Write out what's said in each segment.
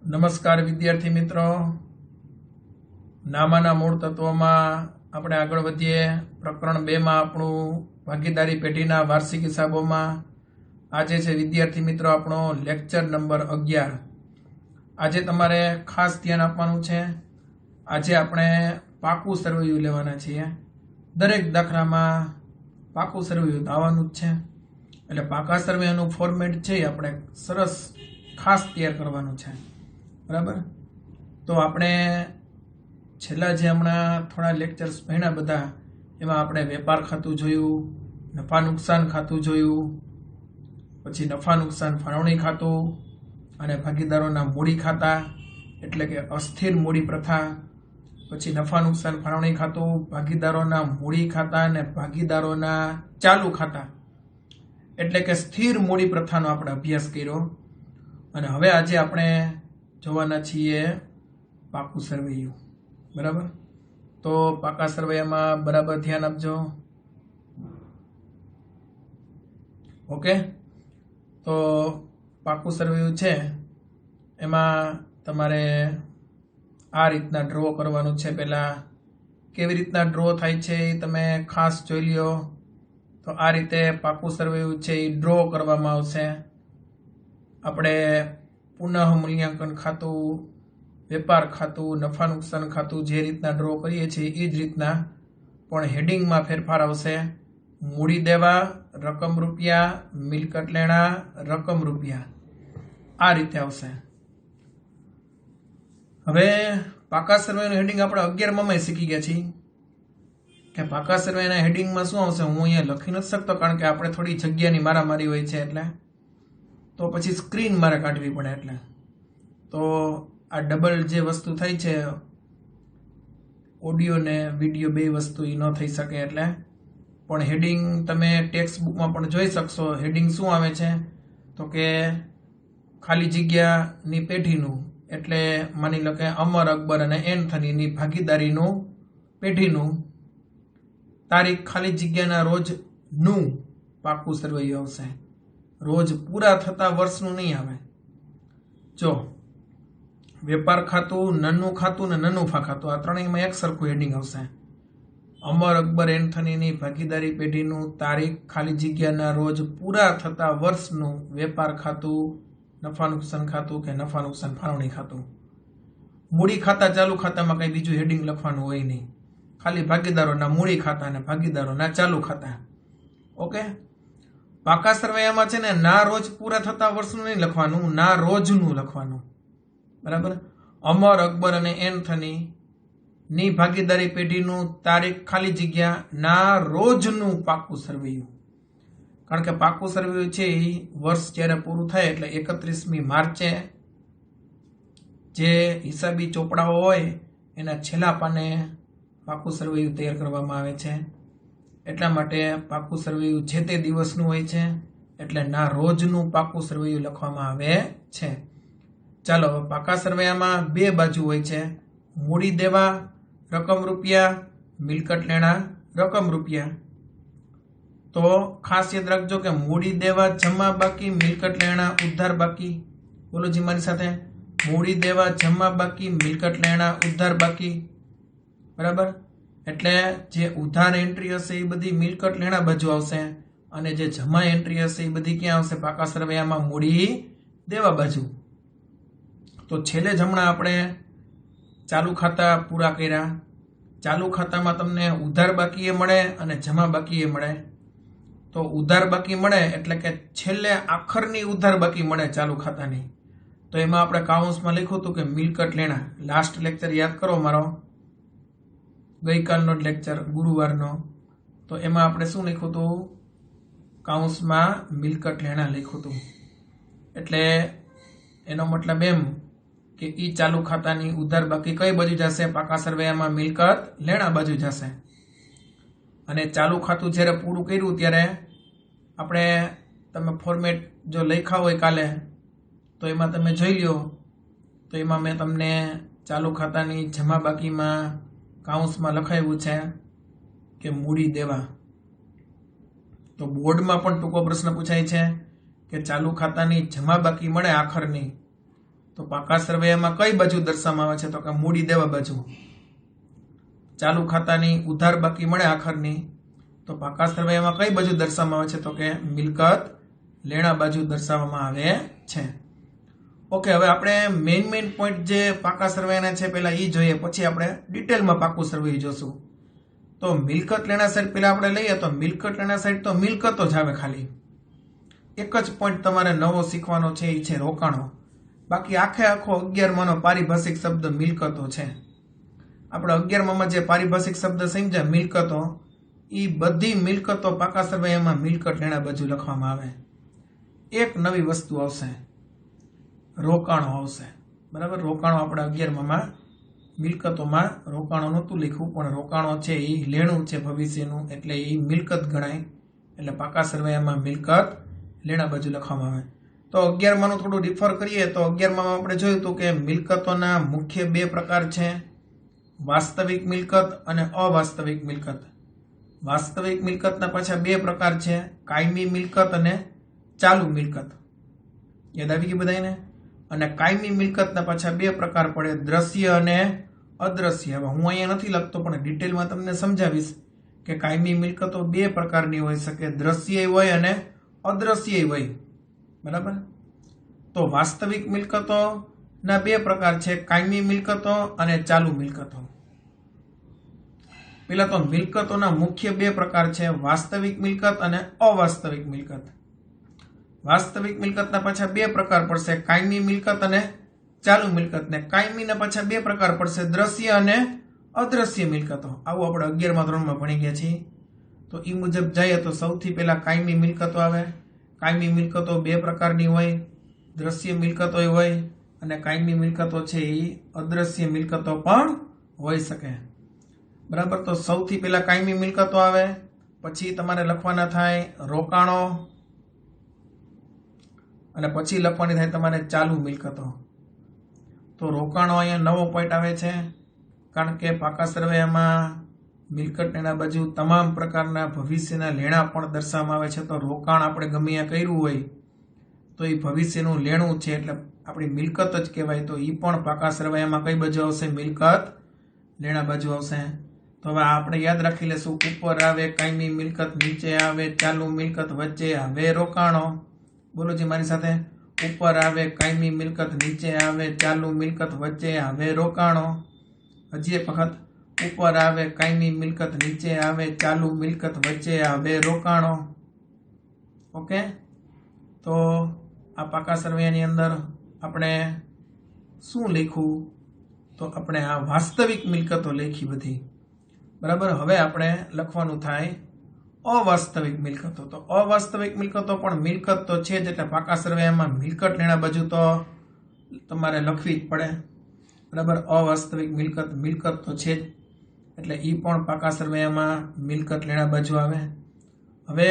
નમસ્કાર વિદ્યાર્થી મિત્રો, નામાના મૂળ તત્વોમાં આપણે આગળ વધીએ. પ્રકરણ 2માં આપણું ભાગીદારી પેઢીના વાર્ષિક હિસાબોમાં આજે છે વિદ્યાર્થી મિત્રો આપણો લેક્ચર નંબર 11. આજે તમારે ખાસ ધ્યાન આપવાનું છે. આજે આપણે પાકું સરવૈયું લેવાના છીએ. દરેક દાખલામાં પાકું સરવૈયું આવવાનું જ છે. એટલે પાકા સરવૈયાનું ફોર્મેટ છે આપણે સરસ ખાસ તૈયાર કરવાનું છે. બરાબર. તો આપણે છેલ્લા જે હમણાં થોડા લેક્ચર્સ ભણ્યા બધા, એમાં આપણે વેપાર ખાતું જોયું, નફા નુકસાન ખાતું જોયું, પછી નફા નુકસાન ફાળવણી ખાતું અને ભાગીદારોના મૂડી ખાતા એટલે કે અસ્થિર મૂડી પ્રથા, પછી નફા નુકસાન ફાળવણી ખાતું, ભાગીદારોના મૂડી ખાતા અને ભાગીદારોના ચાલુ ખાતા એટલે કે સ્થિર મૂડી પ્રથાનો આપણે અભ્યાસ કર્યો. અને હવે આજે આપણે જોવાના છીએ પાકું સરવૈયું. બરાબર. તો પાકા સરવૈયામાં બરાબર ધ્યાન આપજો. ઓકે. તો પાકું સરવૈયું છે એમાં તમારે આ રીતના ડ્રો કરવાનું છે. પહેલાં કેવી રીતના ડ્રો થાય છે એ તમે ખાસ જોઈ લ્યો. તો આ રીતે પાકું સરવૈયું છે એ ડ્રો કરવામાં આવશે. આપણે પુનઃ મૂલ્યાંકન ખાતું, વેપાર ખાતું, નફા નુકસાન ખાતું જે રીતના ડ્રો કરીએ છીએ એ જ રીતના, પણ હેડિંગમાં ફેરફાર આવશે. મૂડી દેવા રકમ રૂપિયા, મિલકત લેણા રકમ રૂપિયા, આ રીતે આવશે. હવે પાકા સરવૈયાનું હેડિંગ આપણે 11માં શીખી ગયા છીએ કે પાકા સરવૈયાના હેડિંગમાં શું આવશે. હું અહીંયા લખી નથી શકતો કારણ કે આપણે થોડી જગ્યાની મારામારી હોય છે, એટલે તો પછી સ્ક્રીન મારે કાઢવી પડે. એટલે તો આ ડબલ જે વસ્તુ થઈ છે, ઓડિયો ને વિડીયો બે વસ્તુ એ ન થઈ શકે. એટલે પણ હેડિંગ તમે ટેક્સ્ટ બુકમાં પણ જોઈ શકશો. હેડિંગ શું આવે છે તો કે ખાલી જગ્યાની પેઢીનું, એટલે માની લો કે અમર, અકબર અને એન્થનીની ભાગીદારીનું પેઢીનું તારીખ ખાલી જગ્યાના રોજનું પાકું સરવૈયું આવશે. રોજ પૂરા થતા વર્ષનું નહીં આવે. જો વેપાર ખાતું, નાનું ખાતું ને નનુફા ખાતું, આ ત્રણેયમાં એક સરખું હેડિંગ આવશે. અમર, અકબર, એન્થનીની ભાગીદારી પેઢીનું તારીખ ખાલી જગ્યાના રોજ પૂરા થતા વર્ષનું વેપાર ખાતું, નફા નુકસાન ખાતું કે નફા નુકસાન ફાળવણી ખાતું. મૂડી ખાતા, ચાલુ ખાતામાં કંઈ બીજું હેડિંગ લખવાનું હોય નહીં. ખાલી ભાગીદારોના મૂડી ખાતા અને ભાગીદારોના ચાલુ ખાતા. ઓકે. પાકા સરવૈયામાં છે ને ના રોજ પૂરા થતા વર્ષનું નહીં લખવાનું, ના રોજનું લખવાનું. બરાબર. અમર, અકબર અને એન્થની ની ભાગીદારી પેઢીનું તારીખ ખાલી જગ્યા ના રોજનું પાકું સરવૈયું. કારણ કે પાકું સરવૈયું છે એ વર્ષ જ્યારે પૂરું થાય એટલે 31મી માર્ચે જે હિસાબી ચોપડાઓ હોય એના છેલ્લા પાને પાકું સરવૈયું તૈયાર કરવામાં આવે છે. એટલા માટે પાકું સરવૈયું જે તે દિવસનું હોય છે, એટલે ના રોજનું પાકું સરવૈયું લખવામાં આવે છે. ચાલો, પાકા સરવૈયામાં બે બાજુ હોય છે. મૂડી દેવા રકમ રૂપિયા, મિલકત લેણા રકમ રૂપિયા. તો ખાસ યાદ રાખજો કે મૂડી દેવા જમા બાકી, મિલકત લેણા ઉધાર બાકી. બોલો જી મારી સાથે. મૂડી દેવા જમા બાકી, મિલકત લેણા ઉધાર બાકી. બરાબર. એટલે જે ઉધાર એન્ટ્રી હશે એ બધી મિલકત લેણા બાજુ આવશે, અને જે જમા એન્ટ્રી હશે એ બધી ક્યાં આવશે? પાકા સરવૈયામાં મૂડી દેવા બાજુ. તો છેલ્લે જ હમણાં આપણે ચાલુ ખાતા પૂરા કર્યા. ચાલુ ખાતામાં તમને ઉધાર બાકી એ મળે અને જમા બાકી એ મળે. તો ઉધાર બાકી મળે એટલે કે છેલ્લે આખરની ઉધાર બાકી મળે ચાલુ ખાતાની. તો એમાં આપણે કાઉન્સમાં લખ્યું હતું કે મિલકત લેણા. લાસ્ટ લેક્ચર યાદ કરો મારો, ગઈકાલનો લેક્ચર ગુરુવારનો. તો એમાં આપણે શું લખ્યું હતું? કાઉન્સમાં મિલકત લેણા લખ્યું હતું. એટલે એનો મતલબ એમ કે ઈ ચાલુ ખાતાની ઉધાર બાકી કઈ બાજુ જશે? પાકા સરવૈયામાં મિલકત લેણા બાજુ જશે. અને ચાલુ ખાતું જ્યારે પૂરું કર્યું ત્યારે આપણે, તમે ફોર્મેટ જો લખ્યા હોય કાલે તો એમાં તમે જોઈ લો. તો એમાં મેં તમને ચાલુ ખાતાની જમા બાકીમાં કાઉન્સમાં લખાયું છે કે મૂડી દેવા. તો બોર્ડમાં પણ ટૂંકો પ્રશ્ન પૂછાય છે કે ચાલુ ખાતાની જમા બાકી મળે આખરની, तो पाका सरवैयामां कई बाजू दर्शाववामां आवे छे तो के मूडी देवा बाजू। चालू खातानी उधार बाकी मळे आखરની तो पाका सरवैयामां कई बाजू दर्शाववामां आवे छे तो के मिलकत लेणा बाजू दर्शाववामां आवे छे। ओके, हवे आपणे मेन पॉइंट जे पाका सरवैयाना छे पहेला ई जोईए, पछी आपणे डिटेलमां पाकું સરવૈયું जोशुं। तो मिलकत लेणा साइड पहेला आपणे लईए तो मिलकत लेणा साइड तो मिलकतो ज आवे। खाली एक ज पॉइंट तमारे नवो शीखवानो छे, ई छे रोकाणो। बाकी आखे आखो 11मानो पारिभाषिक शब्द मिलकतो छे। આપણે 11મામાં જે પારિભાષિક શબ્દ સમજ્યા મિલકતો, એ બધી મિલકતો પાકા સરવૈયામાં મિલકત લેણા બાજુ લખવામાં આવે। એક નવી વસ્તુ આવશે, રોકાણો આવશે, બરાબર। રોકાણો આપણે 11મામાં મિલકતોમાં રોકાણો નહોતું લખ્યું, પણ રોકાણો છે એ લેણું છે ભવિષ્યનું, એટલે એ મિલકત ગણાય, એટલે પાકા સરવૈયામાં મિલકત લેણા બાજુ લખવામાં આવે। તો 11માનું થોડું રિફર કરીએ તો 11મામાં આપણે જોયું હતું કે મિલકતોના મુખ્ય બે પ્રકાર છે, वास्तविक मिलकत અને अवास्तविक मिलकत। वास्तविक मिलकतना पाछा बे प्रकार छे, कायमी मिलकत અને चालू मिलकत। याद आवी गई बधाने? અને कायमी मिलकतना पाछा बे प्रकार पड़े, दृश्य અને अदृश्य। हवे हूँ अहींया नथी लखतो पण डिटेलमां तमने समजावीश के कायमी मिलकतो बे प्रकारनी होई शके, दृश्य होय અને अदृश्य होय, बराबर। तो वास्तविक मिलकतो ना बे प्रकार छे, कायमी मिलकतो અને चालू मिलकतो। पहला तो मिलकतोना मुख्य बे प्रकार छे, वास्तविक मिलकत અને अवास्तविक मिलकत। वास्तविक मिलकतना पाछा बे प्रकार पड़शे, कायमी मिलकत અને चालू मिलकत। ने कायमीना पाछा बे प्रकार पड़शे, दृश्य અને अदृश्य मिलकतो। आवुं आपणे 11मा धोरणमां भणी गया छीए। तो ई मुजब जाईए तो सौथी पहेला कायमी मिलकतो आवे। कायमी मिलकतो बे प्रकारनी होय, दृश्य मिलकतो होय અને કાયમી મિલકતો છે એ અદ્રશ્ય મિલકતો પણ હોઈ શકે, બરાબર। તો સૌથી પહેલા કાયમી મિલકતો આવે, પછી તમારે લખવાના થાય રોકાણો, અને પછી લખવાની થાય તમારે ચાલુ મિલકતો। તો રોકાણો અહીંયા નવો પોઈન્ટ આવે છે, કારણ કે પાકા સરવૈયામાં મિલકત લેણા બાજુ તમામ પ્રકારના ભવિષ્યના લેણા પણ દર્શાવવામાં આવે છે। તો રોકાણ આપણે ગમે ત્યાં કર્યું હોય તો એ ભવિષ્યનું લેણું છે, એટલે આપણી મિલકત જ કહેવાય। તો એ પણ પાકા સરવૈયામાં કઈ બાજુ આવશે? મિલકત લેણા બાજુ આવશે। તો હવે આપણે યાદ રાખી લેશું, ઉપર આવે કાયમી મિલકત, નીચે આવે ચાલુ મિલકત, વચ્ચે આવે રોકાણો। બોલો જી મારી સાથે, ઉપર આવે કાયમી મિલકત, નીચે આવે ચાલુ મિલકત, વચ્ચે આવે રોકાણો। હજી એક વખત, ઉપર આવે કાયમી મિલકત, નીચે આવે ચાલુ મિલકત, વચ્ચે આવે રોકાણો। ઓકે, તો આ પાકા સરવૈયાની અંદર આપણે શું લખ્યું? તો આપણે આ વાસ્તવિક મિલકતો લખી બધી, બરાબર। હવે આપણે લખવાનું થાય અવાસ્તવિક મિલકતો। તો અવાસ્તવિક મિલકતો પણ મિલકત તો છે જ, એટલે પાકા સરવૈયામાં મિલકત લેણા બાજુ તો તમારે લખવી જ પડે, બરાબર। અવાસ્તવિક મિલકત, મિલકત તો છે જ, એટલે એ પણ પાકા સરવૈયામાં મિલકત લેણા બાજુ આવે। હવે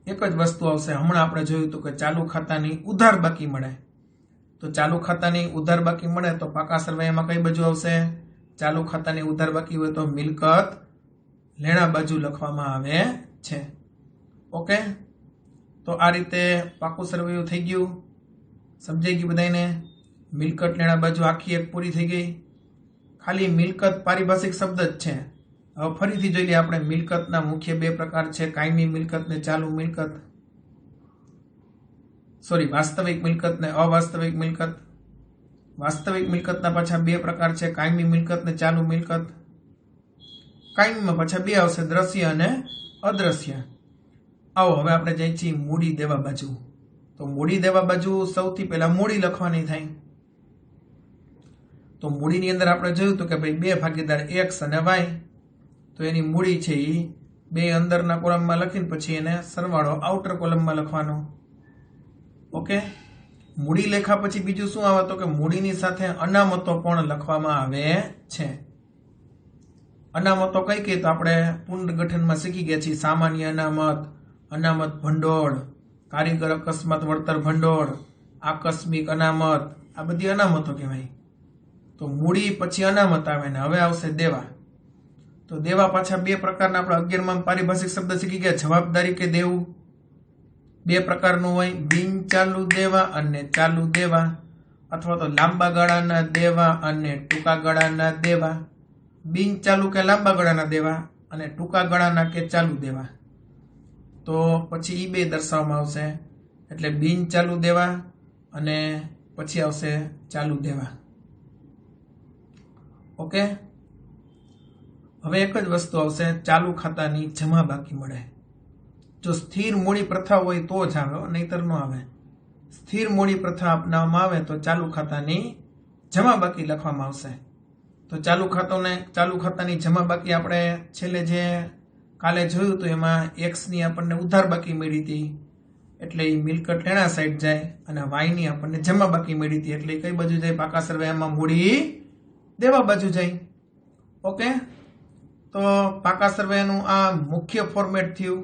એક જ વસ્તુ આવશે, હમણાં આપણે જોયું હતું કે ચાલુ ખાતાની ઉધાર બાકી મળે। તો ચાલુ ખાતાની ઉધાર બાકી મળે તો પાકા સરવૈયામાં કઈ બાજુ આવશે? ચાલુ ખાતાની ઉધાર બાકી હોય તો મિલકત લેણા બાજુ લખવામાં આવે છે। ઓકે, તો આ રીતે પાકું સરવૈયું થઈ ગયું, સમજાઈ ગયું બધાને? મિલકત લેણા બાજુ આખી એક પૂરી થઈ ગઈ। ખાલી મિલકત પારિભાષિક શબ્દ જ છે। હવે ફરીથી જોઈ લઈએ આપણે, મિલકતના મુખ્ય બે પ્રકાર છે, કાયમી મિલકત ને ચાલુ મિલકત, સોરી વાસ્તવિક મિલકત ને અવાસ્તવિક મિલકત। વાસ્તવિક મિલકતના પાછા બે પ્રકાર છે, કાયમી મિલકત ને ચાલુ મિલકત। કાયમીમાં પાછા બે આવશે, દ્રશ્ય અને અદ્રશ્ય। આવો હવે આપણે જઈએ છીએ મૂડી દેવા બાજુ। તો મૂડી દેવા બાજુ સૌથી પહેલા મૂડી લખવાની થાય। તો મૂડીની અંદર આપણે જોયું હતું કે ભાઈ બે ભાગીદાર એક્સ અને વાય, તો એની મૂડી છે એ બે અંદરના કોલમમાં લખીને પછી એને સરવાળો આઉટર કોલમમાં લખવાનો। ઓકે, મૂડી લેખા પછી બીજું શું આવે? તો કે મૂડીની સાથે અનામતો પણ લખવામાં આવે છે। અનામતો કઈ કઈ? તો આપણે પુનર્ગઠનમાં શીખી ગયા છીએ, સામાન્ય અનામત, અનામત ભંડોળ, કારીગર અકસ્માત વળતર ભંડોળ, આકસ્મિક અનામત, આ બધી અનામતો કહેવાય। તો મૂડી પછી અનામત આવે ને હવે આવશે દેવા। તો દેવા પાછા બે પ્રકારના આપણે 11માં પારિભાષિક શબ્દ શીખી ગયા, જવાબદારી કે દેવું। બે પ્રકારનું હોય, બિન ચાલુ દેવા અને ચાલુ દેવા। અથવા તો લાંબા ગાળાના દેવા અને ટૂંકા ગાળાના દેવા, બિન ચાલુ કે લાંબા ગાળાના દેવા અને ટૂંકા ગાળાના કે ચાલુ દેવા. તો પછી એ બે દર્શાવવામાં આવશે. એટલે બિન ચાલુ દેવા અને પછી આવશે ચાલુ દેવા. ઓકે. હવે એક જ વસ્તુ આવશે, ચાલુ ખાતાની જમા બાકી મળે. જો સ્થિર મૂડી પ્રથા હોય તો જ આવે, નહીતર ન આવે. સ્થિર મૂડી પ્રથા અપનાવવામાં આવે તો ચાલુ ખાતાની જમા બાકી લખવામાં આવશે. તો ચાલુ ખાતાની જમા બાકી આપણે છેલ્લે જે કાલે જોયું હતું એમાં એક્સની આપણને ઉધાર બાકી મળી હતી, એટલે એ મિલકત લેણા સાઈડ જાય, અને વાયની આપણને જમા બાકી મળી હતી, એટલે કઈ બાજુ જાય? પાકા સરવૈયામાં મૂડી દેવા બાજુ જાય. ઓકે. તો પાકા સરવૈયાનું આ મુખ્ય ફોર્મેટ થયું.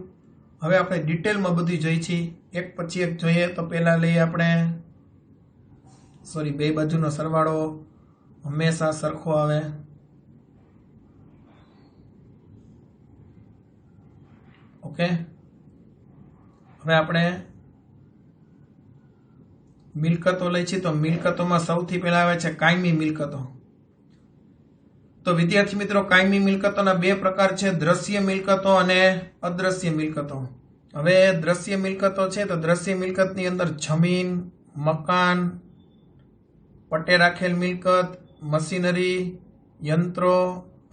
હવે આપણે ડિટેલમાં બધું જોઈ છીએ, એક પછી એક જોઈએ. તો પહેલા લઈએ આપણે, બે બાજુનો સરવાળો હંમેશા સરખો આવે. ઓકે. હવે આપણે મિલકતો લઈ છીએ. તો મિલકતોમાં સૌથી પહેલા આવે છે કાયમી મિલકતો. તો વિદ્યાર્થી મિત્રો, કાયમી મિલકતોના બે પ્રકાર છે, દ્રશ્ય મિલકતો અને અદ્રશ્ય મિલકતો. હવે દ્રશ્ય મિલકતો છે, તો દ્રશ્ય મિલકતની અંદર જમીન, મકાન, પટ્ટે રાખેલ મિલકત, મશીનરી, યંત્રો,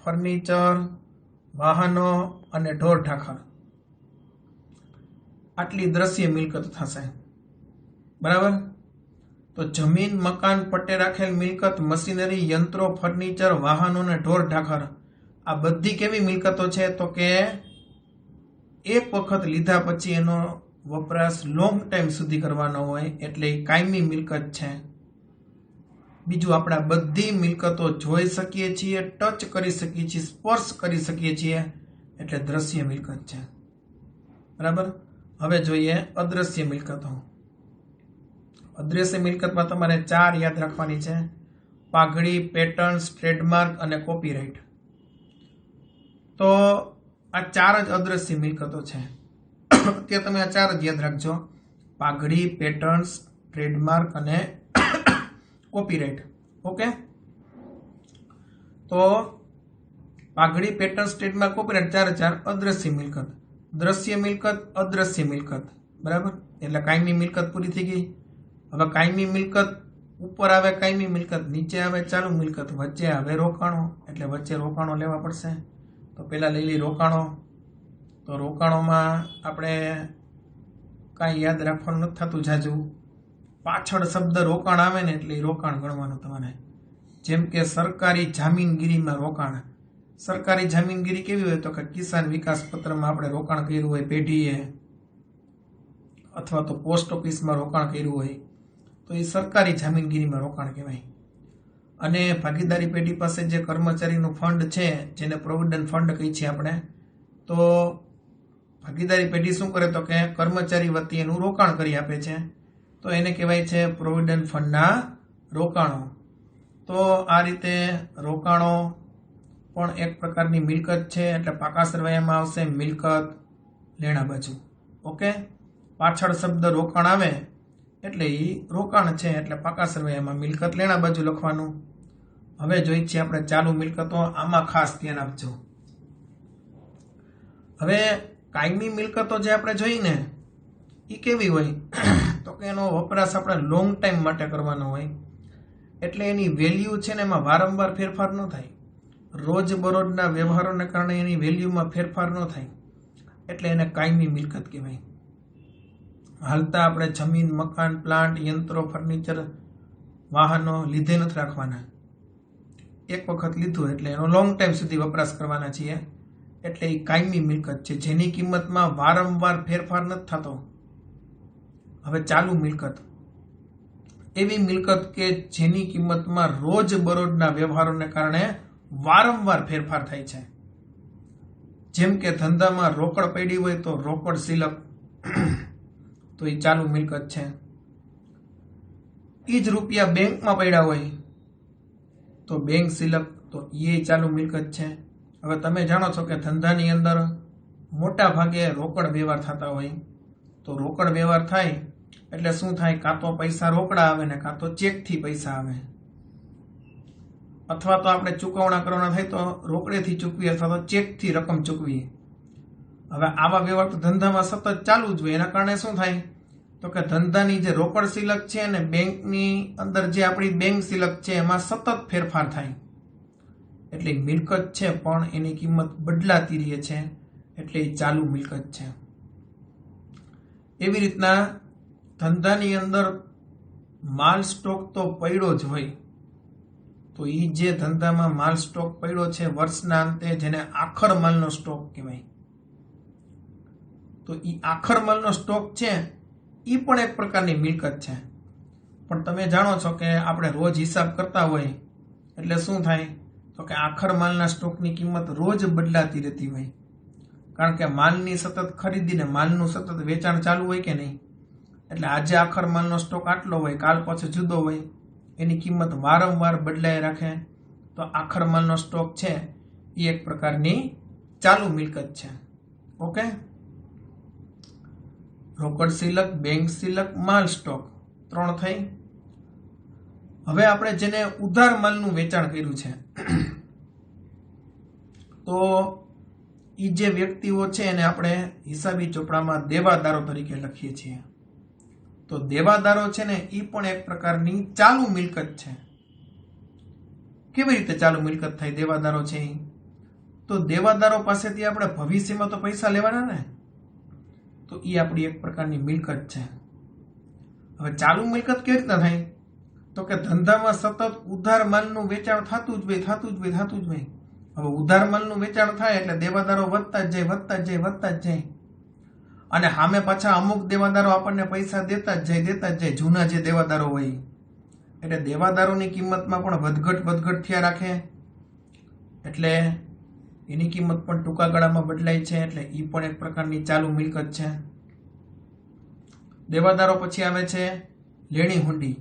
ફર્નિચર, વાહનો અને ઢોર ઢાખર, આટલી દ્રશ્ય મિલકત થશે. બરાબર. તો જમીન, મકાન, પટ્ટે રાખેલ મિલકત, મશીનરી, યંત્રો, ફર્નિચર, વાહનો અને ઢોર ઢાખર, આ બધી કેવી મિલકતો છે? તો કે એક વખત લીધા પછી એનો વપરાશ લોંગ ટાઈમ સુધી કરવાનો હોય, એટલે એ કાયમી મિલકત છે. બીજું, આપણે બધી મિલકતો જોઈ શકીએ છીએ, ટચ કરી શકીએ છીએ, સ્પર્શ કરી શકીએ છીએ, એટલે દ્રશ્ય મિલકત છે. બરાબર. હવે જોઈએ અદ્રશ્ય મિલકતો. અદ્રશ્ય મિલકતમાં તમારે 4 યાદ રાખવાની છે: પાઘડી, પેટર્ન્સ, ટ્રેડમાર્ક અને કોપીરાઇટ. તો આ 4 જ અદ્રશ્ય મિલકતો છે. તે તમે આ 4 જ યાદ રાખજો: પાઘડી, પેટર્ન્સ, ટ્રેડમાર્ક અને કોપીરાઇટ. ઓકે. તો પાઘડી, પેટર્ન્સ, ટ્રેડમાર્ક, કોપીરાઇટ 4 અદ્રશ્ય મિલકત. દ્રશ્ય મિલકત, અદ્રશ્ય મિલકત. બરાબર. એટલે કાયમી મિલકત પૂરી થઈ ગઈ. હવે કાયમી મિલકત ઉપર આવે કાયમી મિલકત, નીચે આવે ચાલુ મિલકત, વચ્ચે આવે રોકાણો. એટલે વચ્ચે રોકાણો લેવા પડશે. તો પહેલા લઈ લઈ રોકાણો. તો રોકાણોમાં આપણે કાંઈ યાદ રાખવાનું નથી થતું જાજુ. પાછળ શબ્દ રોકાણ આવે ને એટલે રોકાણ ગણવાનું તમારે. જેમ કે સરકારી જામીનગીરીમાં રોકાણ. સરકારી જામીનગીરી કેવી હોય? તો કે કિસાન વિકાસ પત્રમાં આપણે રોકાણ કર્યું હોય પેઢીએ, અથવા તો પોસ્ટ ઓફિસમાં રોકાણ કર્યું હોય, તો એ સરકારી જામીનગીરીમાં રોકાણ કહેવાય. અને ભાગીદારી પેઢી પાસે જે કર્મચારીનું ફંડ છે, જેને પ્રોવિડન્ટ ફંડ કહી છીએ આપણે, તો ભાગીદારી પેઢી શું કરે? તો કે કર્મચારી વતી એનું રોકાણ કરી આપે છે, તો એને કહેવાય છે પ્રોવિડન્ટ ફંડના રોકાણો. તો આ રીતે રોકાણો પણ એક પ્રકારની મિલકત છે, એટલે પાકા સરવૈયામાં આવશે મિલકત લેણા બાજુ. ઓકે. પાછળ શબ્દ રોકાણ આવે એટલે એ રોકાણ છે, એટલે પાકા સરવૈયામાં મિલકત લેણા બાજુ લખવાનું. હવે જોઈએ છીએ આપણે ચાલુ મિલકતો. આમાં ખાસ ધ્યાન આપજો. હવે કાયમી મિલકતો જે આપણે જોઈ ને, એ કેવી હોય? તો કે એનો વપરાશ આપણે લોંગ ટાઈમ માટે કરવાનો હોય, એટલે એની વેલ્યુ છે ને એમાં વારંવાર ફેરફાર ન થાય. રોજબરોજના વ્યવહારોને કારણે એની વેલ્યુમાં ફેરફાર ન થાય, એટલે એને કાયમી મિલકત કહેવાય. હાલતા આપણે જમીન, મકાન, પ્લાન્ટ, યંત્રો, ફર્નિચર, વાહનો લીધે નથી રાખવાના. એક વખત લીધું એટલે એનો લોંગ ટાઈમ સુધી વપરાશ કરવાના છીએ, એટલે એ કાયમી મિલકત છે, જેની કિંમતમાં વારંવાર ફેરફાર નથી થતો. હવે ચાલુ મિલકત એવી મિલકત કે જેની કિંમતમાં રોજબરોજના વ્યવહારોને કારણે વારંવાર ફેરફાર થાય છે. જેમ કે ધંધામાં રોકડ પડી હોય તો રોકડ સિલક, તો એ ચાલુ મિલકત છે. એ જ રૂપિયા બેંકમાં પડ્યા હોય તો બેંક સિલક, તો એ ચાલુ મિલકત છે. હવે તમે જાણો છો કે ધંધાની અંદર મોટા ભાગે રોકડ વ્યવહાર થતા હોય, તો રોકડ વ્યવહાર થાય એટલે શું થાય, કાં તો પૈસા રોકડા આવે ને કાં તો ચેકથી પૈસા આવે, અથવા તો આપણે ચૂકવણા કરવાના થાય તો રોકડેથી ચૂકવીએ અથવા તો ચેકથી રકમ ચૂકવીએ. હવે આવા વ્યવહાર તો ધંધામાં સતત ચાલુ જ હોય. એના કારણે શું થાય તો કે ધંધાની જે રોકડ સિલક છે અને બેંકની અંદર જે આપણી બેંક સિલક છે એમાં સતત ફેરફાર થાય. એટલે મિલકત છે પણ એની કિંમત બદલાતી રહે છે, એટલે એ ચાલુ મિલકત છે. એવી રીતના ધંધાની અંદર માલ સ્ટોક તો પડ્યો જ હોય, તો એ જે ધંધામાં માલ સ્ટોક પડ્યો છે વર્ષના અંતે, જેને આખર માલનો સ્ટોક કહેવાય, તો એ આખર માલનો સ્ટોક છે એ પણ એક પ્રકારની મિલકત છે. પણ તમે જાણો છો કે આપણે રોજ હિસાબ કરતા હોય એટલે શું થાય તો કે આખર માલના સ્ટોકની કિંમત રોજ બદલાતી રહેતી હોય, કારણ કે માલની સતત ખરીદી ને માલનું સતત વેચાણ ચાલુ હોય કે નહીં. એટલે આજે આખર માલનો સ્ટોક આટલો હોય, કાલ પછી જુદો હોય, એની કિંમત વારંવાર બદલાઈ રાખે. તો આખર માલનો સ્ટોક છે એ એક પ્રકારની ચાલુ મિલકત છે. ઓકે, રોકડ સિલક, બેંક સિલક, માલ સ્ટોક 3 થઈ. હવે આપણે જેને ઉધાર માલનું વેચાણ કર્યું છે તો એ જે વ્યક્તિઓ છે એને આપણે હિસાબી ચોપડામાં દેવાદારો તરીકે લખીએ છીએ. તો દેવાદારો છે ને એ પણ એક પ્રકારની ચાલુ મિલકત છે. કેવી રીતે ચાલુ મિલકત થાય દેવાદારો છે? તો દેવાદારો પાસેથી આપણે ભવિષ્યમાં તો પૈસા લેવાના ને, તો એ આપણી એક પ્રકારની મિલકત છે. હવે ચાલુ મિલકત કેવી રીતના થાય તો કે ધંધામાં સતત ઉધાર માલનું વેચાણ થતું જ હોય. હવે ઉધાર માલનું વેચાણ થાય એટલે દેવાદારો વધતા જ જાય. અને સામે પાછા અમુક દેવાદારો આપણને પૈસા દેતા જ જાય. જૂના જે દેવાદારો હોય એટલે દેવાદારોની કિંમતમાં પણ વધઘટ થયા રાખે, એટલે એની કિંમત પણ ટૂંકા ગાળામાં બદલાય છે. એટલે એ પણ એક પ્રકારની ચાલુ મિલકત છે. દેવાદારો પછી આવે છે લેણી હુંડી.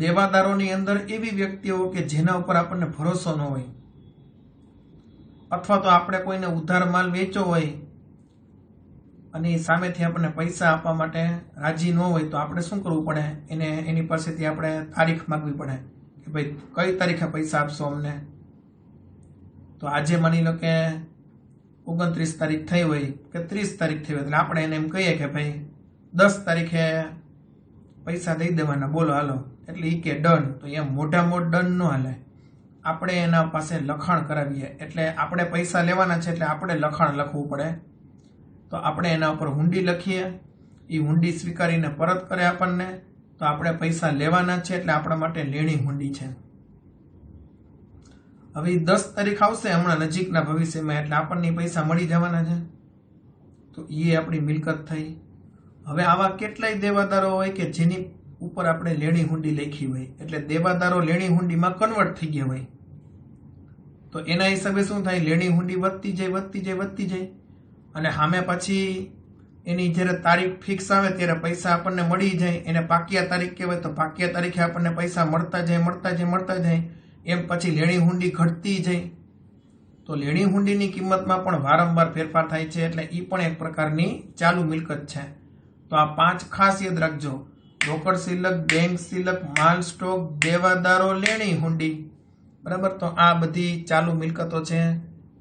દેવાદારોની અંદર એવી વ્યક્તિઓ કે જેના ઉપર આપણને ભરોસો ન હોય, અથવા તો આપણે કોઈને ઉધાર માલ વેચ્યો હોય અને સામેથી આપણને પૈસા આપવા માટે રાજી ન હોય, તો આપણે શું કરવું પડે, એની પાસેથી આપણે તારીખ માંગવી પડે કે ભાઈ કઈ તારીખે પૈસા આપશો અમને. તો આજે માની લો કે 29 તારીખ થઈ હોય કે 30 તારીખ થઈ હોય, એટલે આપણે એને એમ કહીએ કે ભાઈ 10 તારીખે પૈસા દઈ દેવાના, બોલો હાલો. એટલે એ કે ડન. તો એમ મોટા મોટ ડન ન હાલે, આપણે એના પાસે લખાણ કરાવીએ. એટલે આપણે પૈસા લેવાના છે એટલે આપણે લખાણ લખવું પડે. તો આપણે એના ઉપર હુંડી લખીએ, એ હુંડી સ્વીકારીને પરત કરે આપણને, તો આપણે પૈસા લેવાના છે એટલે આપણા માટે લેણી હુંડી છે. હવે 10 તારીખ આવશે હમણાં નજીકના ભવિષ્યમાં, એટલે આપણને પૈસા મળી જવાના છે, તો એ આપણી મિલકત થઈ. હવે આવા કેટલાય દેવાદારો હોય કે જેની ઉપર આપણે લેણી હુંડી લખી હોય, એટલે દેવાદારો લેણી હુંડીમાં કન્વર્ટ થઈ ગયા હોય. તો એના હિસાબે શું થાય, લેણી હુંડી વધતી જાય, અને સામે પછી એની જ્યારે તારીખ ફિક્સ આવે ત્યારે પૈસા આપણને મળી જાય. એને પાકિયા તારીખ કહેવાય, તો પાકિયા તારીખે આપણને પૈસા મળતા જાય. એમ પછી લેણી હુંડી ઘટતી જાય. તો લેણી હુંડીની કિંમતમાં પણ વારંવાર ફેરફાર થાય છે, એટલે એ પણ એક પ્રકારની ચાલુ મિલકત છે. તો આ 5 ખાસ યાદ રાખજો: રોકડ સિલક, બેંક સિલક, માલ સ્ટોક, દેવાદારો, લેણી હુંડી. બરાબર, તો આ બધી ચાલુ મિલકતો છે.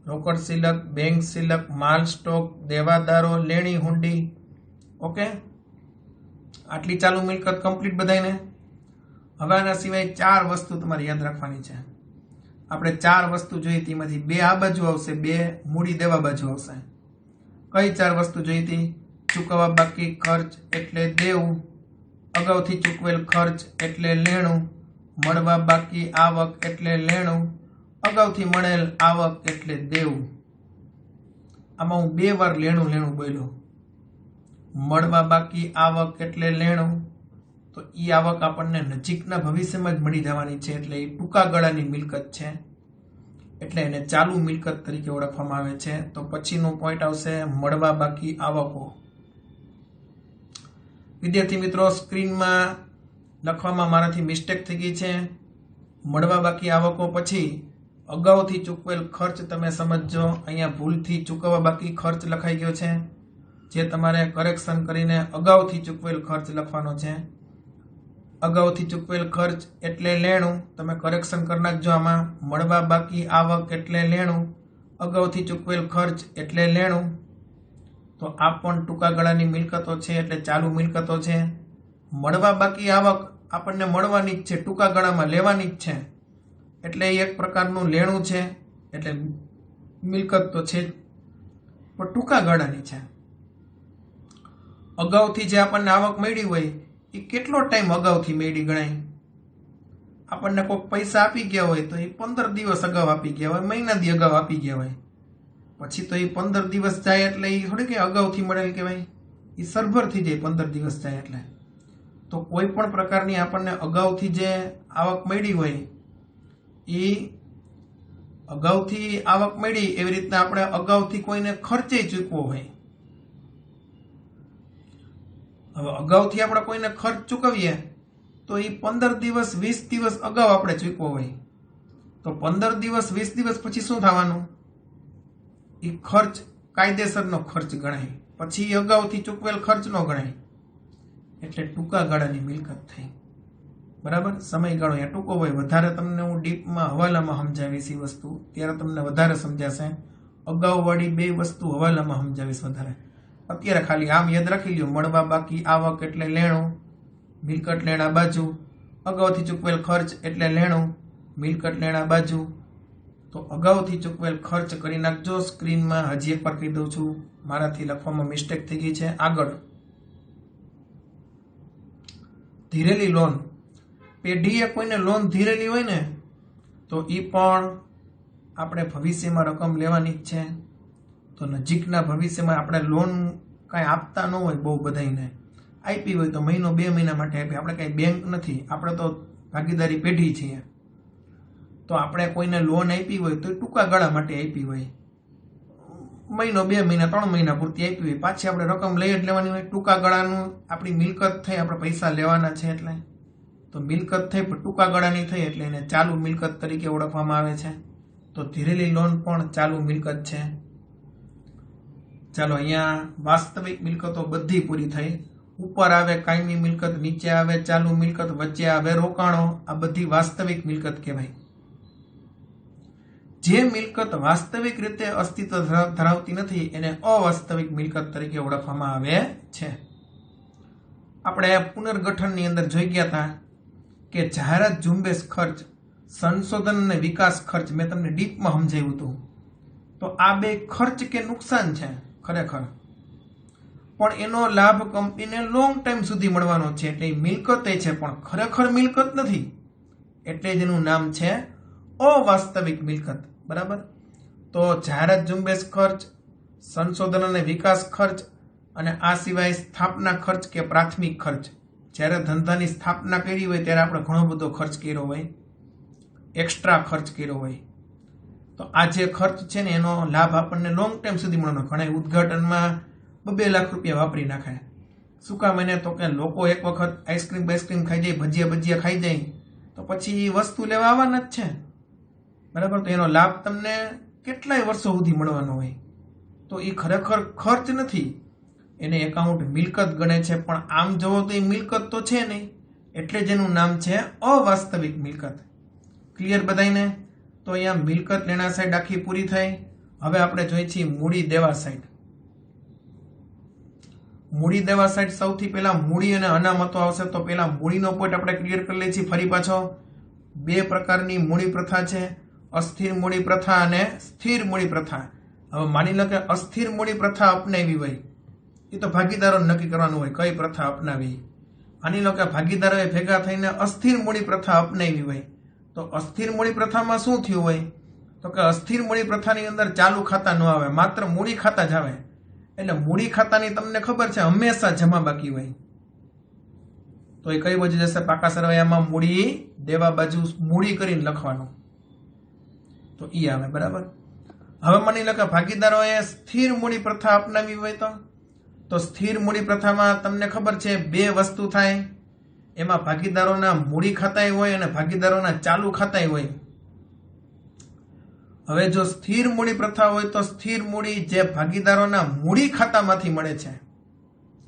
રોકડ સિલક, બેંક સિલક, માલ સ્ટોક, દેવાદારો, લેણી હુંડી. ઓકે, આટલી ચાલુ મિલકત કમ્પ્લીટ બધાને. હવે આના સિવાય 4 વસ્તુ તમારે યાદ રાખવાની છે. આપણે 4 વસ્તુ જોઈએ, તેમાંથી 2 આ બાજુ આવશે, 2 મૂડી દેવા બાજુ આવશે. કઈ 4 વસ્તુ જોઈ હતી? ચૂકવવા બાકી ખર્ચ એટલે દેવું, અગાઉથી ચૂકવેલ ખર્ચ એટલે લેણું, મળવા બાકી આવક એટલે લેણું, અગાઉથી મળેલ આવક એટલે દેવું. આમાં હું 2 વાર લેણું બોલ્યો. મળવા બાકી આવક એટલે લેણું, તો એ આવક આપણને નજીકના ભવિષ્યમાં જ મળી જવાની છે, એટલે એ ટૂંકા ગાળાની મિલકત છે, એટલે એને ચાલુ મિલકત તરીકે ઓળખવામાં આવે છે. તો પછીનું પોઈન્ટ આવશે મળવા બાકી આવકો. વિદ્યાર્થી મિત્રો, સ્ક્રીનમાં લખવામાં મારાથી મિસ્ટેક થઈ ગઈ છે. મળવા બાકી આવકો પછી અગાઉથી ચૂકવેલ ખર્ચ તમે સમજજો. અહીંયા ભૂલથી ચૂકવવા બાકી ખર્ચ લખાઈ ગયો છે. જે તમારે કરેક્શન કરીને અગાઉથી ચૂકવેલ ખર્ચ લખવાનો છે। અગાઉથી ચૂકવેલ ખર્ચ એટલે લેણું, તમે કરેક્શન કરી નાખજો આમાં। મળવા બાકી આવક એટલે લેણું, અગાઉથી ચૂકવેલ ખર્ચ એટલે લેણું। તો આ પણ ટૂંકા ગાળાની મિલકતો છે એટલે ચાલુ મિલકતો છે। મળવા બાકી આવક આપણને મળવાની જ છે, ટૂંકા ગાળામાં લેવાની જ છે, એટલે એક પ્રકારનું લેણું છે, એટલે મિલકત તો છે પણ ટૂંકા ગાળાની છે। અગાઉથી જે આપણને આવક મળી હોય એ કેટલો ટાઈમ અગાઉથી મળી ગણાય? આપણને કોઈ પૈસા આપી ગયા હોય તો એ 15 દિવસ અગાઉ આપી ગયા હોય, મહિના દી અગાઉ આપી ગયા હોય, પછી તો એ 15 દિવસ જાય એટલે એ થોડી કે અગાઉથી મળેલ કહેવાય, એ સરભર થઈ જાય 15 દિવસ જાય એટલે। તો કોઈ પણ પ્રકારની આપણને અગાઉથી જે આવક મળી હોય એ અગાઉથી આવક મળી, એવી રીતના આપણે અગાઉથી કોઈને ખર્ચે ચૂકવો હોય। હવે અગાઉથી આપણે કોઈને ખર્ચ ચૂકવીએ તો એ 15 દિવસ 20 દિવસ અગાઉ આપણે ચૂકવો હોય, તો 15 દિવસ 20 દિવસ પછી શું થવાનું? એ ખર્ચ કાયદેસરનો ખર્ચ ગણાય, પછી અગાઉથી ચૂકવેલ ખર્ચ નો ગણાય, એટલે ટૂંકા ગાળાની મિલકત થઈ। બરાબર, સમયગાળો એ ટૂંકો હોય। વધારે તમને હું ડીપમાં હવાલામાં સમજાવીશ એ વસ્તુ, ત્યારે તમને વધારે સમજાશે। અગાઉવાળી બે વસ્તુ હવાલામાં સમજાવીશ વધારે। અત્યારે ખાલી આમ યાદ રાખી લ્યો, મળવા બાકી આવક એટલે લેણું, મિલકત લેણા બાજુ, અગાઉથી ચૂકવેલ ખર્ચ એટલે લેણું, મિલકત લેણા બાજુ। તો અગાઉથી ચૂકવેલ ખર્ચ કરી નાખજો સ્ક્રીનમાં। હજી એકવાર કહી દઉં છું, મારાથી લખવામાં મિસ્ટેક થઈ ગઈ છે। આગળ ધીરેલી લોન, પેઢીએ કોઈને લોન ધીરેલી હોય ને તો એ પણ આપણે ભવિષ્યમાં રકમ લેવાની જ છે। તો નજીકના ભવિષ્યમાં આપણે લોન કાંઈ આપતા ન હોય, બહુ બધાને આપી હોય તો મહિનો 2 મહિના માટે આપી, આપણે કાંઈ બેંક નથી, આપણે તો ભાગીદારી પેઢી છીએ। તો આપણે કોઈને લોન આપી હોય તો ટૂંકા ગાળા માટે આપી હોય, મહિનો 2 મહિના 3 મહિના પૂરતી આપી હોય, પાછી આપણે રકમ લઈ જ લેવાની હોય। ટૂંકા ગાળાનું આપણી મિલકત થઈ, આપણે પૈસા લેવાના છે એટલે, તો મિલકત થઈ પણ ટૂંકા ગાળાની થઈ એટલે એને ચાલુ મિલકત તરીકે ઓળખવામાં આવે છે। તો ધીરેલી લોન પણ ચાલુ મિલકત છે। ચાલો, અહીંયા વાસ્તવિક મિલકતો બધી પૂરી થઈ। ઉપર આવે કાયમી મિલકત, નીચે આવે ચાલુ મિલકત, વચ્ચે આવે રોકાણો, આ બધી વાસ્તવિક મિલકત કહેવાય। જે મિલકત વાસ્તવિક રીતે અસ્તિત્વ ધરાવતી નથી એને અવાસ્તવિક મિલકત તરીકે ઓળખવામાં આવે છે। આપણે પુનર્ગઠનની અંદર જોઈ ગયા હતા કે જાહેરાત ઝુંબેશ ખર્ચ, સંશોધન અને વિકાસ ખર્ચ મેં તમને ડીપમાં સમજાવ્યું હતું। તો આ બે ખર્ચ કે નુકસાન છે ખરેખર, પણ એનો લાભ કંપનીને લોંગ ટાઈમ સુધી મળવાનો છે, એટલે મિલકત છે પણ ખરેખર મિલકત નથી, એટલે જ એનું નામ છે અવાસ્તવિક મિલકત। બરાબર, તો જાહેરાત ઝુંબેશ ખર્ચ, સંશોધન અને વિકાસ ખર્ચ, અને આ સિવાય સ્થાપના ખર્ચ કે પ્રાથમિક ખર્ચ, જ્યારે ધંધાની સ્થાપના કરી હોય ત્યારે આપણે ઘણો બધો ખર્ચ કર્યો હોય, એક્સ્ટ્રા ખર્ચ કર્યો હોય, તો આ જે ખર્ચ છે ને એનો લાભ આપણને લોંગ ટાઈમ સુધી મળવાનો। ઘણા ઉદ્ઘાટનમાં 2 લાખ રૂપિયા વાપરી નાખે, શું કામ? એને તો કે લોકો એક વખત આઈસ્ક્રીમ ખાઈ જાય, ભજીયા ખાઈ જાય તો પછી વસ્તુ લેવા આવવાના જ છે। બરાબર, તો એનો લાભ તમને કેટલાય વર્ષો સુધી મળવાનો હોય, તો એ ખરેખર ખર્ચ નથી, એને એકાઉન્ટ મિલકત ગણે છે, પણ આમ જોવો તો એ મિલકત તો છે નહીં, એટલે જ એનું નામ છે અવાસ્તવિક મિલકત। ક્લિયર બધાને? તો અહીંયા મિલકત લેણા સાઈડ આખી પૂરી થઈ। હવે આપણે જોઈએ છીએ મૂડી દેવા સાઈડ। મૂડી દેવા સાઈડ સૌથી પહેલા મૂડી અને અનામતો આવશે, તો પહેલા મૂડીનો પોઈન્ટ આપણે ક્લિયર કરી લઈએ છીએ ફરી પાછો। 2 પ્રકારની મૂડી પ્રથા છે, અસ્થિર મૂડી પ્રથા અને સ્થિર મૂડી પ્રથા। હવે માની લો કે અસ્થિર મૂડી પ્રથા અપનાવી હોય, એ તો ભાગીદારો નક્કી કરવાનું હોય કઈ પ્રથા અપનાવી। માની લો કે ભાગીદારોએ ભેગા થઈને અસ્થિર મૂડી પ્રથા અપનાવી હોય, તો અસ્થિર મૂડી પ્રથામાં શું થયું હોય? તો કે અસ્થિર મૂડી પ્રથાની અંદર ચાલુ ખાતા ન આવે, માત્ર મૂડી ખાતા જ આવે, એટલે મૂડી ખાતાની તમને ખબર છે હંમેશા જમા બાકી હોય, તો એ કઈ બાજુ જશે? પાકા સરવૈયામાં મૂડી દેવા બાજુ મૂડી કરીને લખવાનું, તો ઈ આવે। બરાબર, હવે માની લો કે ભાગીદારોએ સ્થિર મૂડી પ્રથા અપનાવી હોય, તો સ્થિર મૂડી પ્રથામાં તમને ખબર છે 2 વસ્તુ થાય, એમાં ભાગીદારોના મૂડી ખાતાય હોય અને ભાગીદારોના ચાલુ ખાતાય હોય। હવે જો સ્થિર મૂડી પ્રથા હોય તો સ્થિર મૂડી જે ભાગીદારોના મૂડી ખાતામાંથી મળે છે,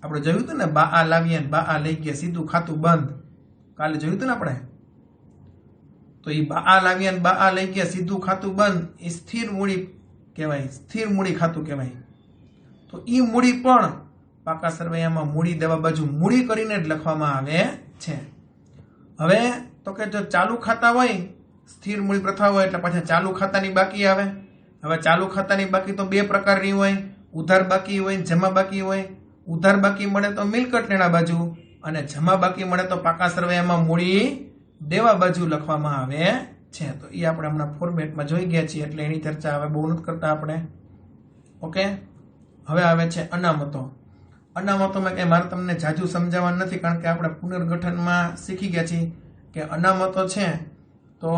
આપણે જોયું હતું ને, બા લાવીએ બા લઈ ગયા સીધું ખાતું બંધ, કાલે જોયું હતું ને આપણે, તો એ બા લાવીએ બા લઈ ગયા સીધું ખાતું બંધ, એ સ્થિર મૂડી કહેવાય, સ્થિર મૂડી ખાતું કહેવાય. તો એ મૂડી પણ પાકા સરવૈયામાં મૂડી દેવા બાજુ મૂડી કરીને જ લખવામાં આવે છે. હવે તો કે જો ચાલુ ખાતા હોય, સ્થિર મૂડી પ્રથા હોય એટલે પાછા ચાલુ ખાતાની બાકી આવે. હવે ચાલુ ખાતાની બાકી તો બે પ્રકારની હોય, ઉધાર બાકી હોય, જમા બાકી હોય. ઉધાર બાકી મળે તો મિલકત લેણા બાજુ, અને જમા બાકી મળે તો પાકા સરવૈયામાં મૂડી દેવા બાજુ લખવામાં આવે છે. તો એ આપણે હમણાં ફોર્મેટમાં જોઈ ગયા છીએ એટલે એની ચર્ચા હવે બહુ નથી કરતા આપણે. ઓકે, હવે આવે છે અનામતો. અનામતોમાં કંઈ મારે તમને જાજુ સમજાવવાનું નથી, કારણ કે આપણે પુનર્ગઠનમાં શીખી ગયા છીએ કે અનામતો છે તો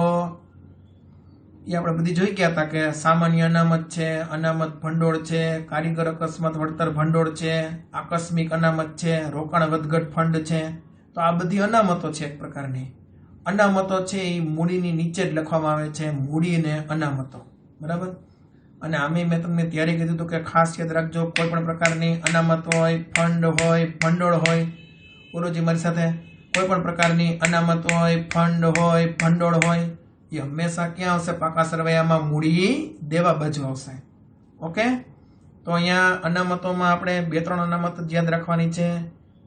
એ આપણે બધી જોઈ ગયા હતા કે સામાન્ય અનામત છે, અનામત ભંડોળ છે, કારીગર અકસ્માત વળતર ભંડોળ છે, આકસ્મિક અનામત છે, રોકાણ વધઘટ ફંડ છે. તો આ બધી અનામતો છે એક પ્રકારની. અનામતો છે એ મૂડીની નીચે જ લખવામાં આવે છે, મૂડી ને અનામતો, બરાબર. અને આમે મેં તમને ત્યારે કીધું હતું કે ખાસ યાદ રાખજો, કોઈ પણ પ્રકારની અનામત હોય, ફંડ હોય, ભંડોળ હોય, ગુરુજી મારી સાથે, કોઈ પણ પ્રકારની અનામત હોય, ફંડ હોય, ભંડોળ હોય, એ હંમેશા ક્યાં આવશે? પાકા સરવૈયામાં મૂડી દેવા બાજુ આવશે. ઓકે, તો અહીંયા અનામતોમાં આપણે 2-3 અનામત યાદ રાખવાની છે.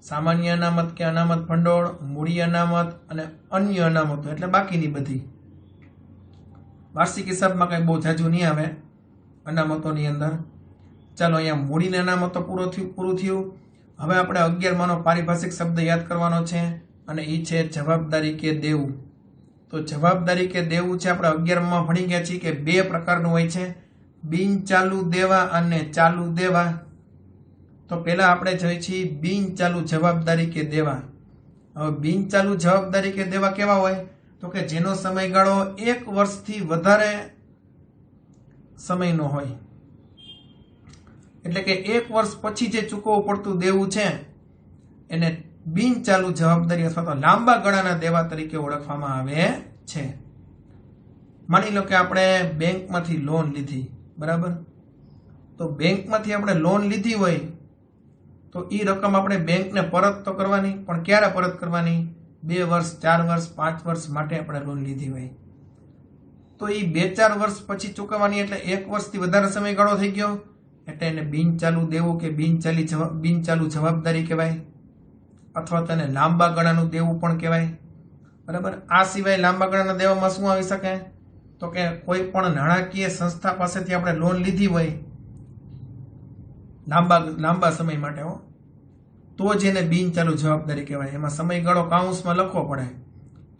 સામાન્ય અનામત કે અનામત ભંડોળ, મૂડી અનામત અને અન્ય અનામતો, એટલે બાકીની બધી. વાર્ષિક હિસાબમાં કંઈ બહુ જાજુ નહીં આવે અનામતોની અંદર. ચાલો, અહીંયા મૂડીને અનામતો પૂરું થયું. હવે આપણે 11માનો પારિભાષિક શબ્દ યાદ કરવાનો છે, અને એ છે જવાબદારી કે દેવું. તો જવાબદારી કે દેવું છે આપણે 11માં ભણી ગયા છીએ કે 2 પ્રકારનું હોય છે, બિન ચાલુ દેવા અને ચાલુ દેવા. તો પહેલા આપણે જોઈએ છીએ બિન ચાલુ જવાબદારી કે દેવા. હવે બિન ચાલુ જવાબદારી કે દેવા કેવા હોય? તો કે જેનો સમયગાળો 1 વર્ષથી વધારે સમયનો હોય, એટલે કે 1 વર્ષ પછી જે ચૂકવવું પડતું દેવું છે એને બિન ચાલુ જવાબદારી અથવા તો લાંબા ગાળાના દેવા તરીકે ઓળખવામાં આવે છે. માની લો કે આપણે બેંકમાંથી લોન લીધી, બરાબર. તો બેંકમાંથી આપણે લોન લીધી હોય તો એ રકમ આપણે બેંકને પરત તો કરવાની, પણ ક્યારે પરત કરવાની? 2 વર્ષ, 4 વર્ષ, 5 વર્ષ માટે આપણે લોન લીધી હોય તો એ 2-4 વર્ષ પછી ચૂકવવાની, એટલે 1 વર્ષથી વધારે સમયગાળો થઈ ગયો, એટલે એને બિન ચાલુ દેવું કે બિન ચાલુ જવાબદારી કહેવાય, અથવા તેને લાંબા ગાળાનું દેવું પણ કહેવાય, બરાબર. આ સિવાય લાંબા ગાળાના દેવામાં શું આવી શકે? તો કે કોઈ પણ નાણાકીય સંસ્થા પાસેથી આપણે લોન લીધી હોય લાંબા સમય માટે તો જ એને બિન ચાલુ જવાબદારી કહેવાય. એમાં સમયગાળો કાઉન્સમાં લખવો પડે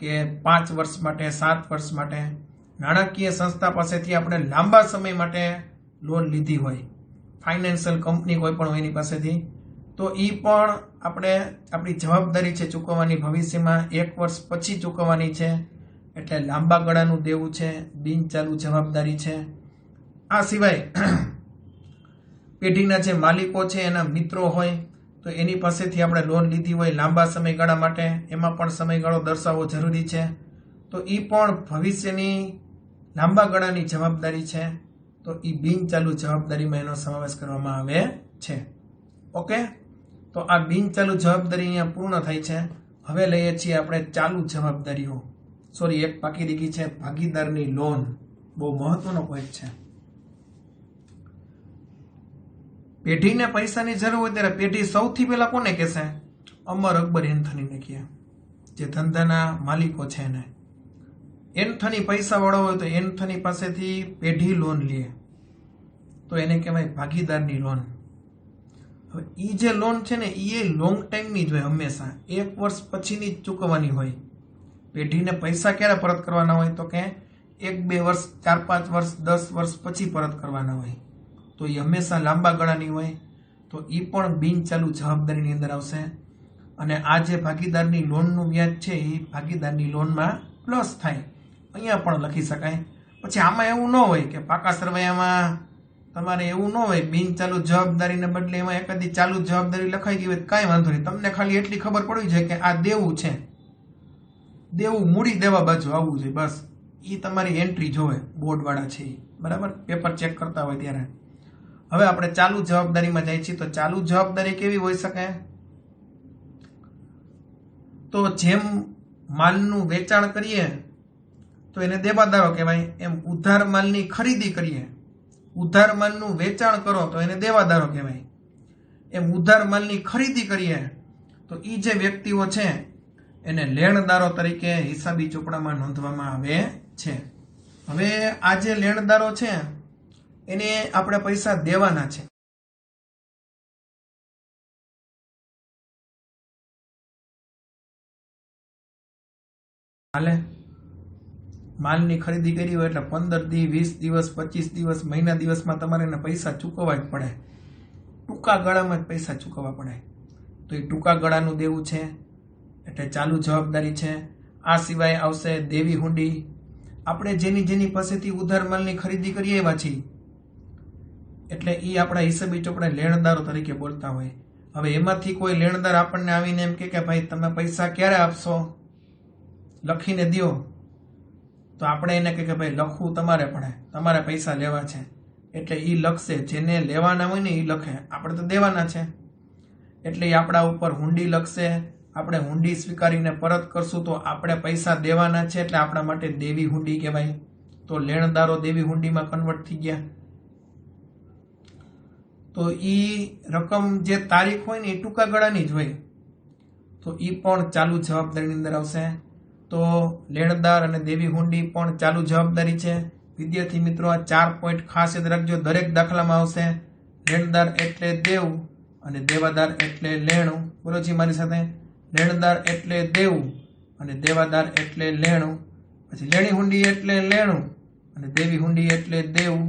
કે 5 વર્ષ માટે, 7 વર્ષ માટે. નાણાકીય સંસ્થા પાસેથી આપણે લાંબા સમય માટે લોન લીધી હોય, ફાઇનાન્શિયલ કંપની કોઈ પણ હોય એની પાસેથી, તો એ પણ આપણે આપણી જવાબદારી છે ચૂકવવાની, ભવિષ્યમાં 1 વર્ષ પછી ચૂકવવાની છે, એટલે લાંબા ગાળાનું દેવું છે, બિન ચાલુ જવાબદારી છે. આ સિવાય પેઢીના જે માલિકો છે એના મિત્રો હોય તો એની પાસેથી આપણે લોન લીધી હોય લાંબા સમયગાળા માટે, એમાં પણ સમયગાળો દર્શાવવો જરૂરી છે. તો એ પણ ભવિષ્યની લાંબા ગાળાની જવાબદારી છે, તો એ બિન ચાલુ જવાબદારીમાં એનો સમાવેશ કરવામાં આવે છે. ઓકે, તો આ બિન ચાલુ જવાબદારી અહીંયા પૂર્ણ થાય છે. હવે લઈએ છીએ આપણે ચાલુ જવાબદારીઓ. સોરી, એક બાકી રહી છે, ભાગીદારની લોન. બહુ મહત્વનો પોઈન્ટ છે. પેઢીને પૈસાની જરૂર હોય ત્યારે પેઢી સૌથી પહેલા કોને કહેશે? અમર અકબર એન્થનીને કહે, જે ધંધાના માલિકો છે એને. એન્થની પૈસા વાળો હોય તો એન્થની પાસેથી પેઢી લોન લે તો એને કહેવાય ભાગીદારની લોન. હવે એ જે લોન છે ને એ લોંગ ટાઈમની જ હોય, હંમેશા 1 વર્ષ પછીની જ ચૂકવવાની હોય. પેઢીને પૈસા ક્યારે પરત કરવાના હોય? તો કે 1-2 વર્ષ, 4-5 વર્ષ, 10 વર્ષ પછી પરત કરવાના હોય. તો એ હંમેશા લાંબા ગાળાની હોય, તો એ પણ બિન ચાલુ જવાબદારીની અંદર આવશે. અને આ જે ભાગીદારની લોનનું વ્યાજ છે એ ભાગીદારની લોનમાં પ્લસ થાય, અહીંયા પણ લખી શકાય. પછી આમાં એવું ન હોય કે પાકા સરવૈયામાં તમારે એવું ન હોય, બિન ચાલુ જવાબદારીને બદલે એમાં એકાદી ચાલુ જવાબદારી લખાઈ ગઈ હોય, કાંઈ વાંધો નહીં. તમને ખાલી એટલી ખબર પડવી જોઈએ કે આ દેવું છે, દેવું મૂડી દેવા બાજુ આવવું જોઈએ, બસ. એ તમારી એન્ટ્રી જોવે બોર્ડવાળા છે બરાબર, પેપર ચેક કરતા હોય ત્યારે। હવે આપણે ચાલુ જવાબદારીમાં જઈએ છીએ। તો ચાલુ જવાબદારી કેવી હોઈ શકે? તો જેમ માલનું વેચાણ કરીએ તો એને દેવાદારો કહેવાય, એમ ઉધાર માલની ખરીદી કરીએ, ઉધાર માલનું વેચાણ કરો તો એને દેવાદારો કહેવાય, એમ ઉધાર માલની ખરીદી કરીએ તો એ જે વ્યક્તિઓ છે એને લેણદારો તરીકે હિસાબી ચોપડામાં નોંધવામાં આવે છે। હવે આ જે લેણદારો છે એને આપણે પૈસા દેવાના છે। હાલે માલની ખરીદી કરી હોય એટલે 15 દી, 20 દિવસ, 25 દિવસ, મહિના દિવસમાં તમારે એને પૈસા ચૂકવવા જ પડે, ટૂંકા ગાળામાં જ પૈસા ચૂકવવા પડે। તો એ ટૂંકા ગાળાનું દેવું છે એટલે ચાલુ જવાબદારી છે। આ સિવાય આવશે દેવી હુંડી। આપણે જેની પાસેથી ઉધાર માલની ખરીદી કરીએ એવા છીએ એટલે એ આપણા હિસાબી ચોપડે લેણદારો તરીકે બોલતા હોય। હવે એમાંથી કોઈ લેણદાર આપણને આવીને એમ કે ભાઈ તમે પૈસા ક્યારે આપશો, લખીને દ્યો, તો આપણે એને કહે કે ભાઈ લખવું તમારે પડે, તમારે પૈસા લેવા છે એટલે એ લખશે, જેને લેવાના હોય ને એ લખે, આપણે તો દેવાના છે એટલે એ આપણા ઉપર હુંડી લખશે। આપણે હુંડી સ્વીકારીને પરત કરશું તો આપણે પૈસા દેવાના છે એટલે આપણા માટે દેવી હુંડી કહેવાય। તો લેણદારો દેવી હુંડીમાં કન્વર્ટ થઈ ગયા। તો ઈ રકમ જે તારીખ હોય ને એ ટૂંકા ગાળાની જ હોય તો ઈ પણ ચાલુ જવાબદારીની અંદર આવશે। તો લેણદાર અને દેવી હુંડી પણ ચાલુ જવાબદારી છે। વિદ્યાર્થી મિત્રો આ 4 પોઈન્ટ ખાસ યાદ રાખજો, દરેક દાખલામાં આવશે। લેણદાર એટલે દેવું અને દેવાદાર એટલે લેણું। બોલો જી મારી સાથે, લેણદાર એટલે દેવું અને દેવાદાર એટલે લેણું। પછી લેણી હુંડી એટલે લેણું અને દેવી હુંડી એટલે દેવું,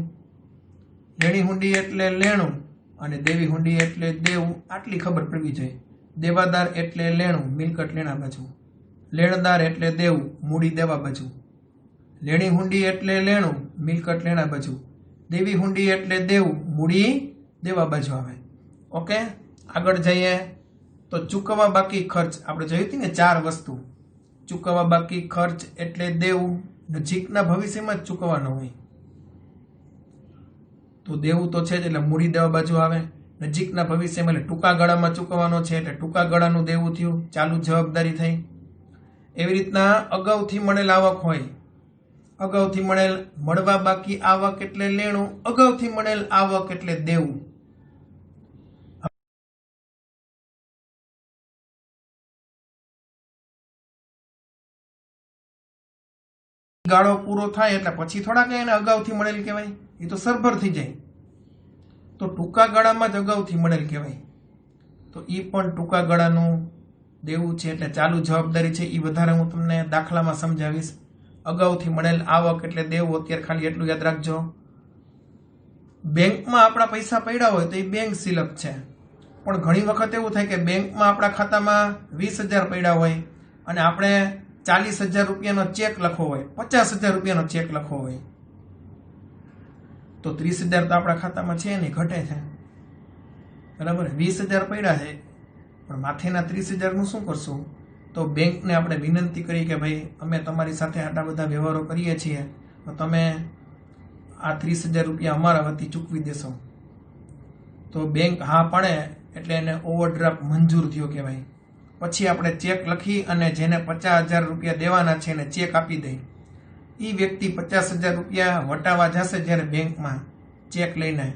લેણી હુંડી એટલે લેણું અને દેવી હુંડી એટલે દેવું, આટલી ખબર પડવી જોઈએ। દેવાદાર એટલે લેણું, મિલકત લેણા બાજુ, લેણદાર એટલે દેવું, મૂડી દેવા બાજુ, લેણી હુંડી એટલે લેણું, મિલકત લેણા બાજુ, દેવી હુંડી એટલે દેવું, મૂડી દેવા બાજુ આવે। ઓકે, આગળ જઈએ તો ચૂકવવા બાકી ખર્ચ આપણે જોઈ હતી ને 4 વસ્તુ। ચૂકવવા બાકી ખર્ચ એટલે દેવું, નજીકના ભવિષ્યમાં જ ચૂકવવાનો હોય તો દેવું તો છે જ એટલે મૂડી દેવા બાજુ આવે। નજીકના ભવિષ્યમાં એટલે ટૂંકા ગાળામાં ચૂકવવાનો છે એટલે ટૂંકા ગાળાનું દેવું થયું, ચાલુ જવાબદારી થઈ। એવી રીતના અગાઉથી મળેલ આવક હોય, અગાઉથી મળવા બાકી આવક એટલે લેણું, અગાઉથી મળેલ આવક એટલે દેવું। ગાળો પૂરો થાય એટલે પછી થોડાક એને અગાઉથી મળેલ કહેવાય, એ તો સરભર થઈ જાય। તો ટૂંકા ગાળામાં જ અગાઉથી મળેલ કહેવાય તો એ પણ ટૂંકા ગાળાનું દેવું છે એટલે ચાલુ જવાબદારી છે। એ વધારે હું તમને દાખલામાં સમજાવીશ। અગાઉથી મળેલ આવક એટલે દેવું, અત્યારે ખાલી એટલું યાદ રાખજો। બેંકમાં આપણા પૈસા પડ્યા હોય તો એ બેંક સિલક છે, પણ ઘણી વખત એવું થાય કે બેંકમાં આપણા ખાતામાં 20,000 પડ્યા હોય અને આપણે 40,000 રૂપિયાનો ચેક લખવો હોય, 50,000 રૂપિયાનો ચેક લખવો હોય તો 30,000 તો આપણા ખાતામાં છે નહીં, ઘટે છે બરાબર। 20,000 પડ્યા છે પણ માથેના 30,000નું શું કરશું? તો બેંકને આપણે વિનંતી કરી કે ભાઈ અમે તમારી સાથે આટલા બધા વ્યવહારો કરીએ છીએ તો તમે આ 30,000 રૂપિયા અમારા વતી ચૂકવી દેશો। તો બેંક હા પાડે એટલે એને ઓવરડ્રાફ્ટ મંજૂર થયો કહેવાય। પછી આપણે ચેક લખી અને જેને 50,000 રૂપિયા દેવાના છે એને ચેક આપી દઈ। એ વ્યક્તિ 50,000 રૂપિયા વટાવા જશે જ્યારે બેંકમાં ચેક લઈને,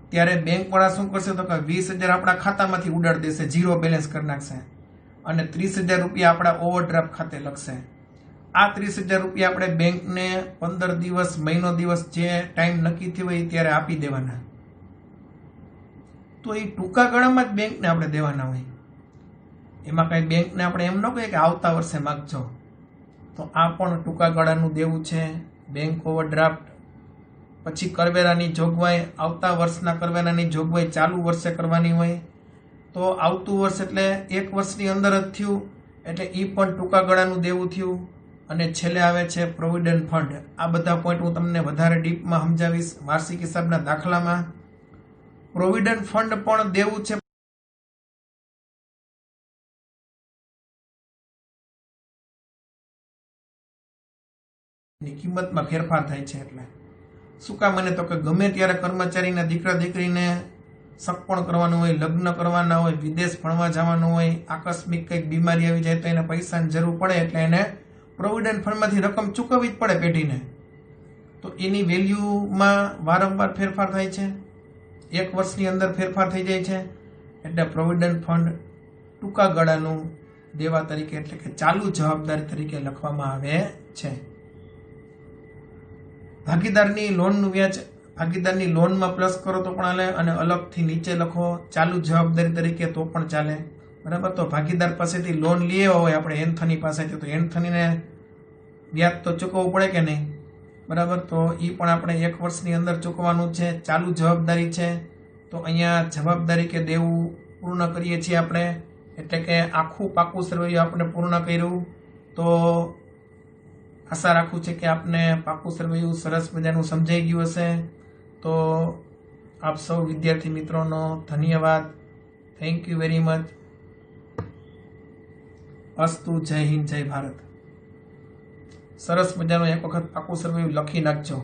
ત્યારે બેંકવાળા શું કરશે તો કે 20,000 આપણા ખાતામાંથી ઉડાડી દેશે, ઝીરો બેલેન્સ કરી નાખશે અને 30,000 રૂપિયા આપણા ઓવરડ્રાફ્ટ ખાતે લખશે। આ 30,000 રૂપિયા આપણે બેંકને 15 દિવસ, મહિનો દિવસ જે ટાઈમ નક્કી થયો હોય ત્યારે આપી દેવાના। તો એ ટૂંકા ગાળામાં જ બેંકને આપણે દેવાના હોય, એમાં કઈ બેંકને આપણે એમ ન કહીએ કે આવતા વર્ષે માગજો। તો આ પણ ટૂંકા ગાળાનું દેવું છે, બેંક ઓવરડ્રાફ્ટ। પછી કરવેરાની જોગવાઈ, આવતા વર્ષના કરવેરાની જોગવાઈ ચાલુ વર્ષે કરવાની હોય તો આવતું વર્ષ એટલે 1 વર્ષની અંદર જ થયું એટલે એ પણ ટૂંકા ગાળાનું દેવું થયું। અને છેલ્લે આવે છે પ્રોવિડન્ટ ફંડ। આ બધા પોઈન્ટ હું તમને વધારે ડીપમાં સમજાવીશ વાર્ષિક હિસાબના દાખલામાં। પ્રોવિડન્ટ ફંડ પણ દેવું છે, એની કિંમતમાં ફેરફાર થાય છે. એટલે શું કામ? મને તો કે ગમે ત્યારે કર્મચારીના દીકરા દીકરીને સગપણ કરવાનું હોય, લગ્ન કરવાના હોય, વિદેશ ભણવા જવાનું હોય, આકસ્મિક કંઈક બીમારી આવી જાય તો એને પૈસાની જરૂર પડે એટલે એને પ્રોવિડન્ટ ફંડમાંથી રકમ ચૂકવવી જ પડે પેઢીને. તો એની વેલ્યુમાં વારંવાર ફેરફાર થાય છે. 1 વર્ષની અંદર ફેરફાર થઈ જાય છે. એટલે પ્રોવિડન્ટ ફંડ ટૂંકા ગાળાનું દેવા તરીકે એટલે કે ચાલુ જવાબદારી તરીકે લખવામાં આવે છે. ભાગીદારની લોનનું વ્યાજ ભાગીદારની લોનમાં પ્લસ કરો તો પણ ચાલે અને અલગથી નીચે લખો ચાલુ જવાબદારી તરીકે તો પણ ચાલે. બરાબર. તો ભાગીદાર પાસેથી લોન લઈએ હોય આપણે એન્થની પાસેથી, તો એન્થનીને વ્યાજ તો ચૂકવવું પડે કે નહીં? બરાબર. તો એ પણ આપણે 1 વર્ષની અંદર ચૂકવવાનું છે. ચાલુ જવાબદારી છે તો અહીંયા જવાબદારી કે દેવું પૂર્ણ કરીએ છીએ આપણે, એટલે કે આખું પાકું સરવૈયું આપણે પૂર્ણ કર્યું. તો આશા રાખું છે કે આપને પાકું સરવૈયું સરસ મજાનું સમજાઈ ગયું હશે. તો આપ સૌ વિદ્યાર્થી મિત્રોનો ધન્યવાદ. Thank you very much. અસ્તુ. જય હિન્દ, જય ભારત. સરસ મજાનું એક વખત પાકું સરવૈયું લખી નાખજો.